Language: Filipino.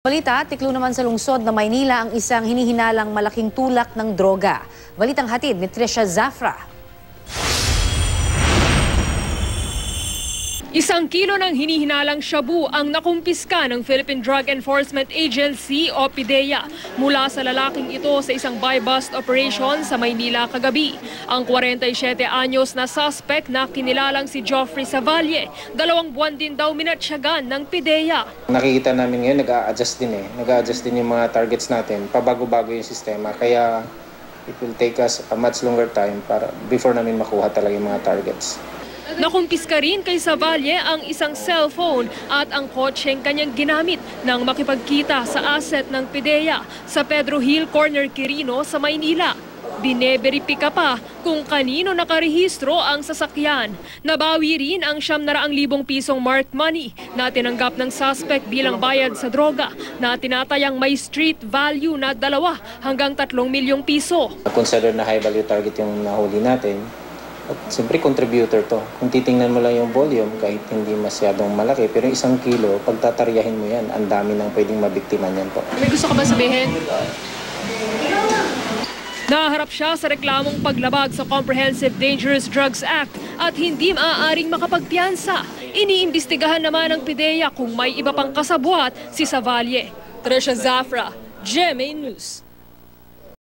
Balita, tiklo naman sa lungsod na Maynila ang isang hinihinalang malaking tulak ng droga. Balitang hatid ni Trisha Zafra. 1 kilo ng hinihinalang shabu ang nakumpiska ng Philippine Drug Enforcement Agency o PDEA mula sa lalaking ito sa isang buy-bust operation sa Maynila kagabi. Ang 47 anyos na suspect na kinilalang si Geoffrey Savalle, 2 buwan din daw minatsyagan ng PDEA. Nakikita namin ngayon nag-a-adjust din Nag-a-adjust din yung mga targets natin. Pabago-bago yung sistema. Kaya it will take us a much longer time para before namin makuha talaga yung mga targets. Nakumpiska rin kay Savalle ang isang cellphone at ang kotseng kanyang ginamit nang makipagkita sa asset ng PDEA sa Pedro Hill Corner Quirino sa Maynila. Bineberipika pa kung kanino nakarehistro ang sasakyan. Nabawi rin ang 700,000 pisong marked money na tinanggap ng suspect bilang bayad sa droga na tinatayang may street value na 2 hanggang 3 milyong piso. Consider na high value target yung nahuli natin. At siyempre contributor to. Kung titingnan mo lang yung volume, kahit hindi masyadong malaki, pero 1 kilo, pagtataryahin mo yan, ang dami nang pwedeng mabiktima niyan po. May gusto ka ba sabihin? Naharap siya sa reklamong paglabag sa Comprehensive Dangerous Drugs Act at hindi maaaring makapagpiyansa. Iniimbestigahan naman ng PDEA kung may iba pang kasabwat si Savalle. Trisha Zafra, GMA News.